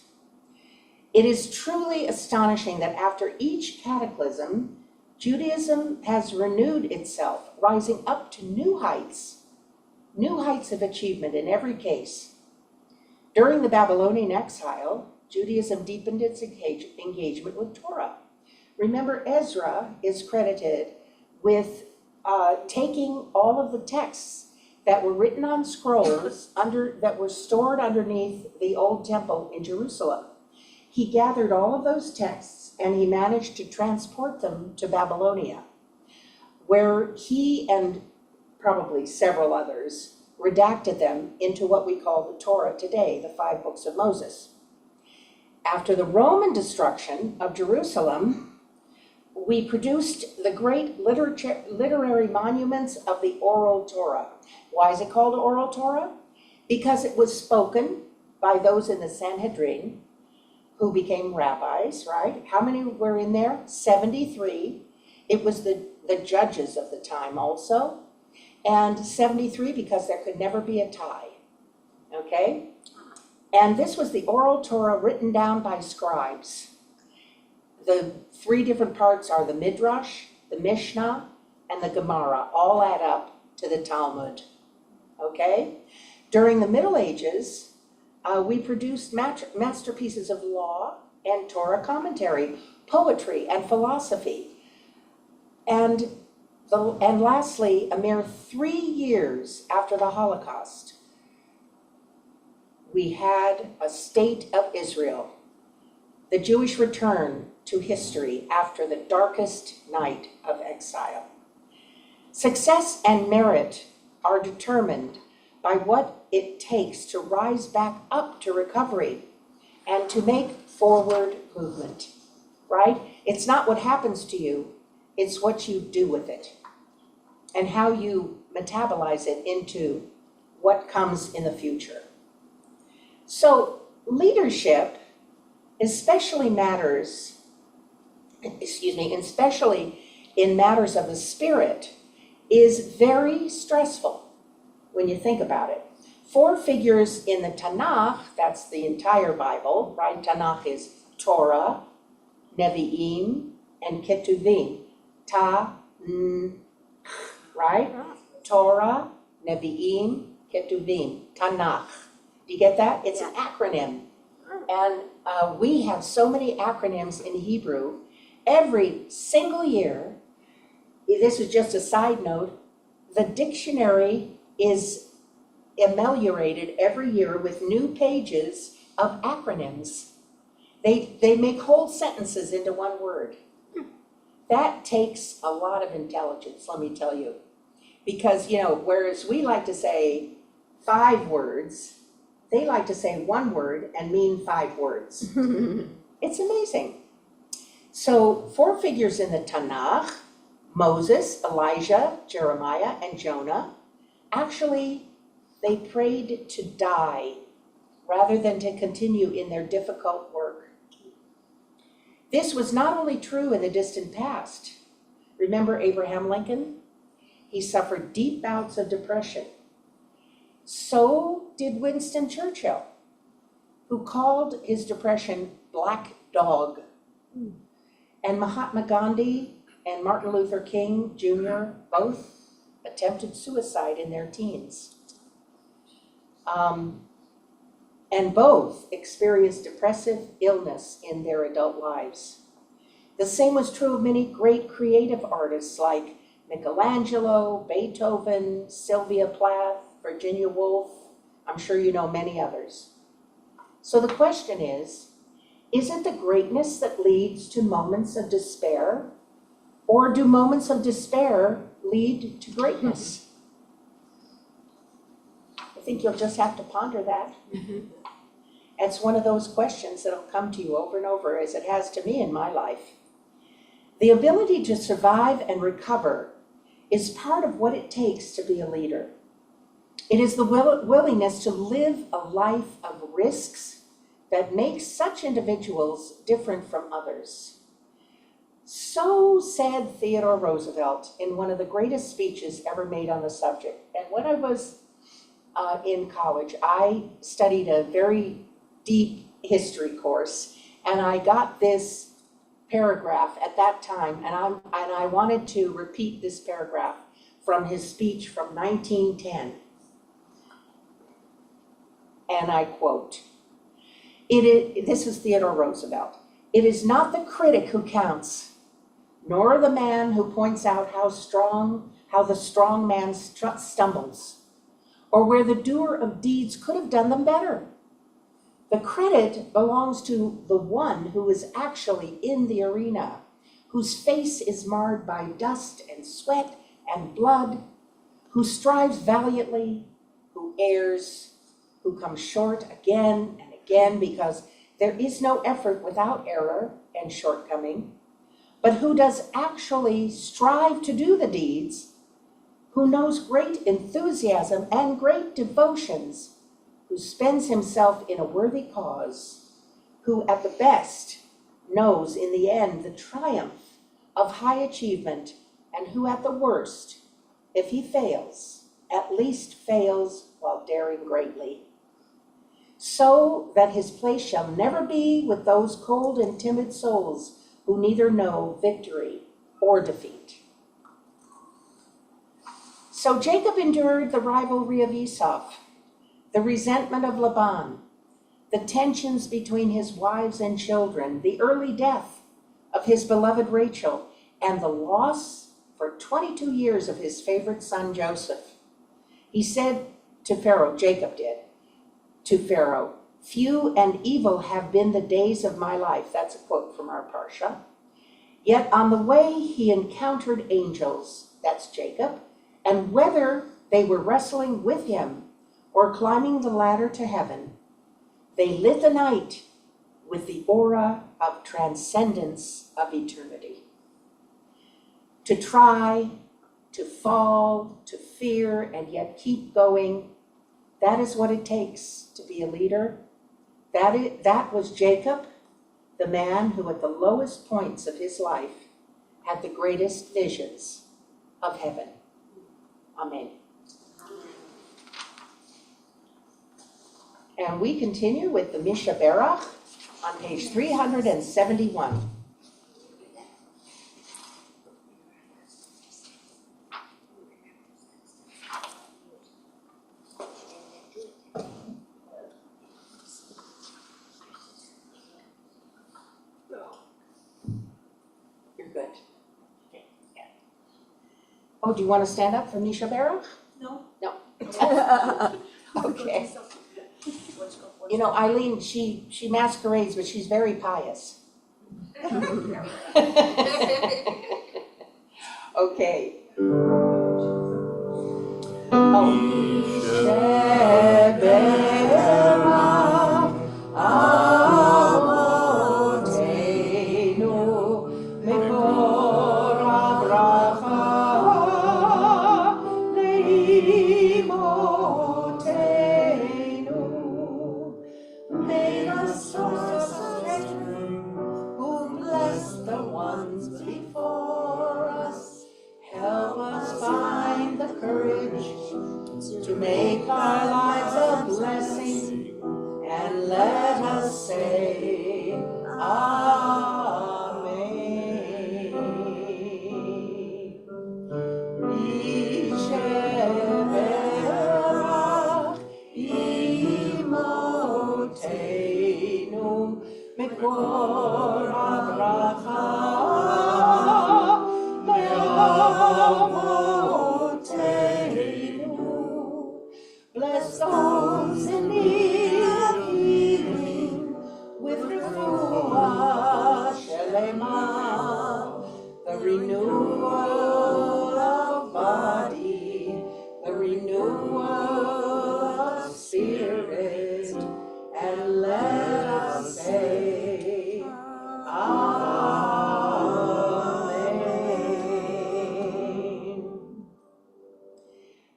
It is truly astonishing that after each cataclysm, Judaism has renewed itself, rising up to new heights of achievement in every case. During the Babylonian exile, Judaism deepened its engagement with Torah. Remember, Ezra is credited with taking all of the texts that were written on scrolls that were stored underneath the old temple in Jerusalem. He gathered all of those texts and he managed to transport them to Babylonia, where he and probably several others redacted them into what we call the Torah today, the 5 books of Moses. After the Roman destruction of Jerusalem, we produced the great literary monuments of the oral Torah. Why is it called oral Torah? Because it was spoken by those in the Sanhedrin who became rabbis, right? How many were in there? 73. It was the judges of the time also. And 73 because there could never be a tie, okay? And this was the oral Torah written down by scribes. The 3 different parts are the Midrash, the Mishnah, and the Gemara, all add up to the Talmud, okay? During the Middle Ages, we produced masterpieces of law and Torah commentary, poetry and philosophy. And lastly, a mere 3 years after the Holocaust, we had a state of Israel, the Jewish return to history after the darkest night of exile. Success and merit are determined by what it takes to rise back up to recovery and to make forward movement, right? It's not what happens to you, it's what you do with it and how you metabolize it into what comes in the future. So leadership especially in matters of the spirit, is very stressful. when you think about it. 4 figures in the Tanakh, that's the entire Bible, right? Tanakh is Torah, Nevi'im, and Ketuvim. Right? Torah, Nevi'im, Ketuvim, Tanakh. Do you get that? It's an acronym. And we have so many acronyms in Hebrew. Every single year, this is just a side note, the dictionary is ameliorated every year with new pages of acronyms. They make whole sentences into one word. That takes a lot of intelligence, let me tell you. Because, whereas we like to say 5 words, they like to say 1 word and mean 5 words. It's amazing. So 4 figures in the Tanakh, Moses, Elijah, Jeremiah, and Jonah, actually, they prayed to die rather than to continue in their difficult work. This was not only true in the distant past. Remember Abraham Lincoln? He suffered deep bouts of depression. So did Winston Churchill, who called his depression Black Dog. And Mahatma Gandhi and Martin Luther King Jr. both attempted suicide in their teens. And both experienced depressive illness in their adult lives. The same was true of many great creative artists like Michelangelo, Beethoven, Sylvia Plath, Virginia Woolf. I'm sure you know many others. So the question is it the greatness that leads to moments of despair, or do moments of despair lead to greatness? I think you'll just have to ponder that. It's one of those questions that'll come to you over and over, as it has to me in my life. The ability to survive and recover is part of what it takes to be a leader. It is the willingness to live a life of risks that makes such individuals different from others. So said Theodore Roosevelt in one of the greatest speeches ever made on the subject. And when I was in college, I studied a very deep history course, and I got this paragraph at that time, and I wanted to repeat this paragraph from his speech from 1910. And I quote, this is Theodore Roosevelt, "It is not the critic who counts, nor the man who points out how the strong man stumbles, or where the doer of deeds could have done them better. The credit belongs to the one who is actually in the arena, whose face is marred by dust and sweat and blood, who strives valiantly, who errs, who comes short again and again, because there is no effort without error and shortcoming, but who does actually strive to do the deeds, who knows great enthusiasm and great devotions, who spends himself in a worthy cause, who at the best knows in the end the triumph of high achievement, and who at the worst, if he fails, at least fails while daring greatly, so that his place shall never be with those cold and timid souls who neither know victory or defeat." So Jacob endured the rivalry of Esau, the resentment of Laban, the tensions between his wives and children, the early death of his beloved Rachel, and the loss for 22 years of his favorite son Joseph. He said to Pharaoh, Jacob did, to Pharaoh, "Few and evil have been the days of my life." That's a quote from our Parsha. "Yet on the way he encountered angels," that's Jacob, "and whether they were wrestling with him or climbing the ladder to heaven, they lit the night with the aura of transcendence of eternity." To try, to fall, to fear, and yet keep going, that is what it takes to be a leader. That was Jacob, the man who at the lowest points of his life had the greatest visions of heaven. Amen. And we continue with the Misha Berach on page 371. You're good. Oh, do you want to stand up for Misha Berach? No. No. Okay. You know, Eileen, she masquerades, but she's very pious. Okay. Make us source of strength, who bless the ones before us. Help us find the courage to make our lives a blessing, and let us say Amen. Yisheberach imotenu mekor habracha le'avotenu. Bless those in need of healing with refuah shelema, the renewal of body, the renewal of spirit, and let us say Amen.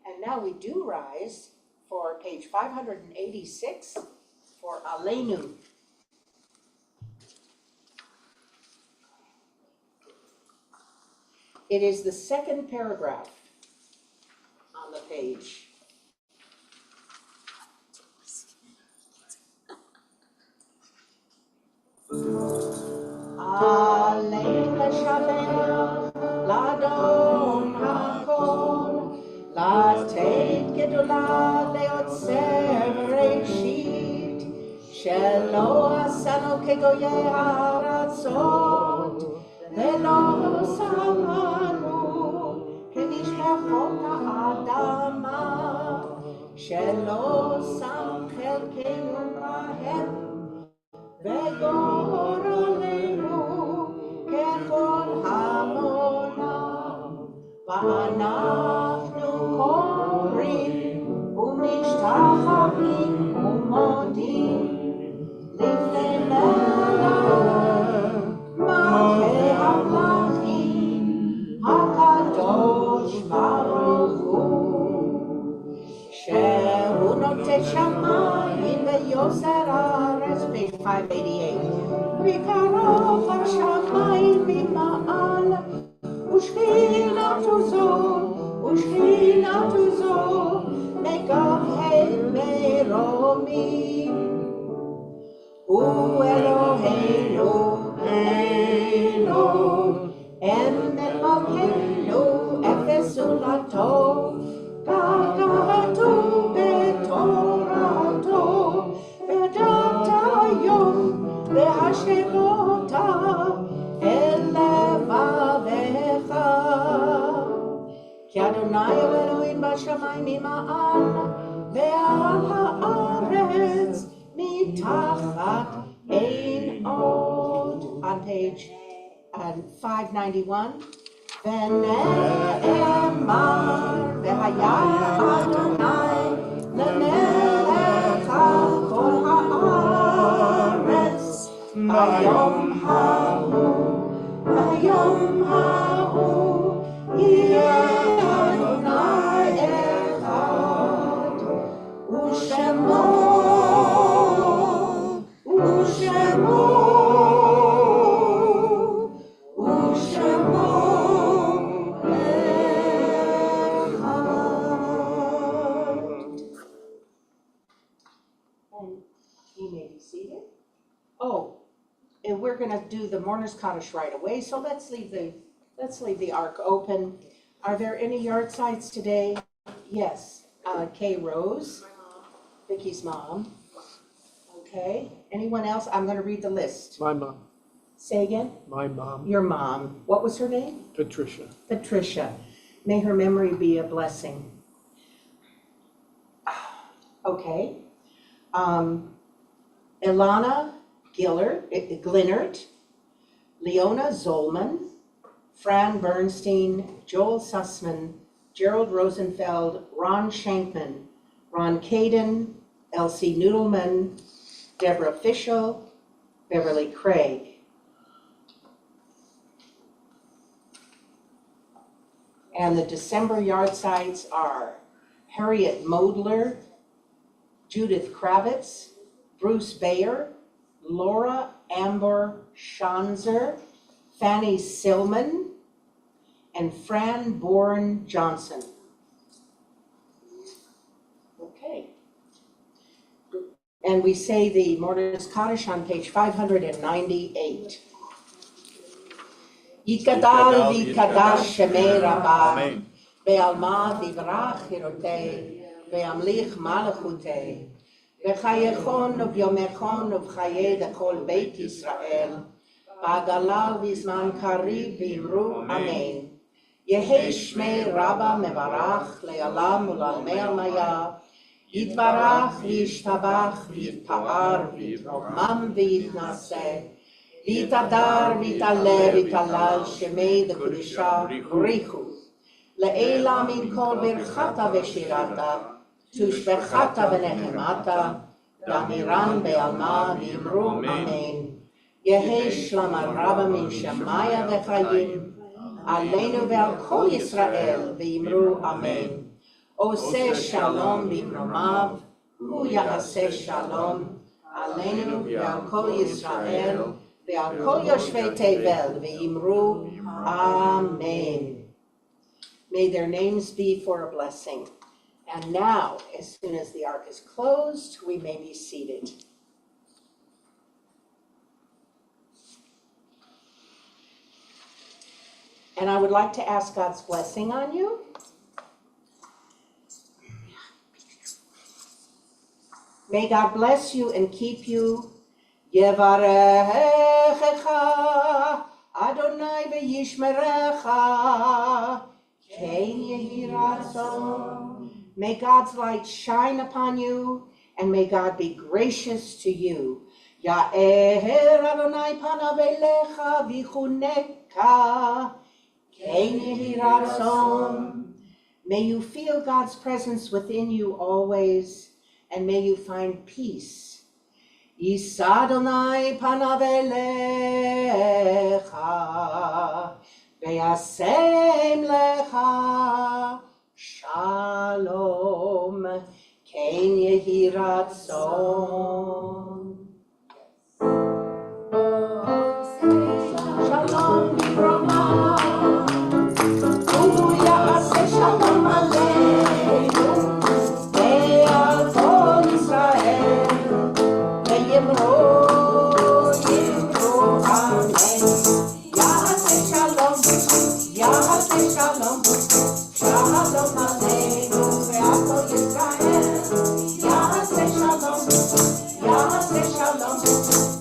And now we do rise for page 586 for Aleinu. It is the second paragraph on the page. Aleinu l'shalech l'adon hakol, לתת גדולה ליוצר ראשית, שלא עשנו כגויי הארצות, ולא שמנו כמשפחות האדמה, שלא שם חלקנו בהם, וגורלנו ככל המונם, ואנחנו קוראים ומשתחווים ומודים לפני מלך מלכי המלכים הקדוש ברוך הוא, שהוא נוטה שמיים ויוצר הארץ. page 588. מקרוב השמיים ממעל ושכינתו זו מגבהי מרומים. הוא אלוהינו, אמת מלכנו, אפס זולתו, כתוב בתורתו, וידעת היום והשבותה אל לבביך. כי אדוני הוא אלוהים בשמיים ממעל, ועל הארץ מתחת אין עוד. On page 591. ונאמר, והיה אדוני למלך על כל הארץ, ביום ההוא יהיה אדוני אחד, ושמו אחד. And you may be seated. Oh, and we're gonna do the mourner's cottage right away, so let's leave the ark open. Are there any yard sites today? Yes, Kay Rose, Vicky's mom. Okay, anyone else? I'm gonna read the list. My mom, Say again? my mom, Your mom. What was her name? Patricia. Patricia. May her memory be a blessing. Okay. Ilana Glinert, Leona Zolman, Fran Bernstein, Joel Sussman, Gerald Rosenfeld, Ron Shankman, Ron Caden, Elsie Noodleman, Deborah Fischel, Beverly Craig. And the December yard sites are Harriet Modler, Judith Kravitz, Bruce Bayer, Laura Amber Schanzer, Fanny Silman, and Fran Bourne Johnson. Okay. And we say the mourner's cottage on page 598. Yitgadal v'kadash shemei rabah, ve'alma v'vrach hirotei, ve'amlich malachutei, ve'chayechon v'yomechon v'chaye d'kol beit Yisrael, v'agala v'zman karib v'imru amen. Yehi shmei rabba mevarach le'alam u'lalmei almaya, yitbarach v'yishtabach v'yitpa'ar v'yitromam v'yitnaseh, Vitadar, Vitale, Vitalal, Shemei, the Kudisha, Richu. Le'ela min kol birchata v'shirata, tushbechata v'nehemata, damiran be'alma v'imru amen. Yehi shlama rabba min shamaya v'chayim, aleinu ve'al kol Yisrael v'imru amen. Oseh shalom b'imromav, hu ya'aseh shalom, aleinu ve'al kol Yisrael, Ve'al kol yoshvei tevel ve'imru amen. May their names be for a blessing. And now, as soon as the ark is closed, we may be seated. And I would like to ask God's blessing on you. May God bless you and keep you. Yevarechecha Adonai v'yishmerecha Kein yehi ratzon. May God's light shine upon you, and may God be gracious to you. Ya'er Adonai panav elecha v'chuneka Kein yehi ratzon. May you feel God's presence within you always, and may you find peace. Yisa Adonai panav elecha, ve'yasem lecha shalom, kein yehi ratzon. Shalom b'rama, hu ya'aseh shalom aleinu, ve'al kol Yisrael. Yimro, amen. Yahaseh shalom, Yahaseh shalom, shalom aleinu ve'al kol Yisrael. Yahaseh shalom, Yahaseh shalom,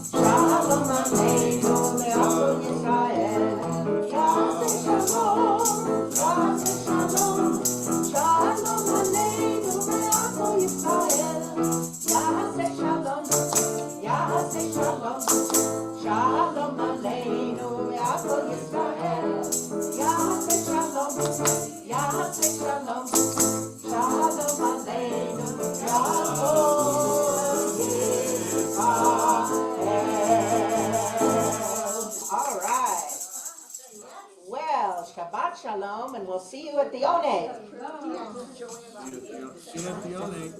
shalom aleinu ve'al kol Yisrael. Yahaseh shalom, Yahaseh shalom, shalom aleinu ve'al kol Yisrael. Yahaseh shalom. Yahaseh shalom, shalom aleinu ve'al kol Yisrael. Yahaseh shalom, Yahaseh shalom, shalom aleinu ve'al kol Yisrael. All right. Well, Shabbat shalom, and we'll see you at the Oneg. See you at the Oneg.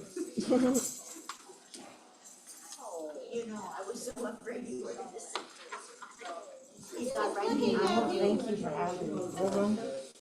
You know, I was so afraid you were gonna say. He's not right here. Thank you for having me.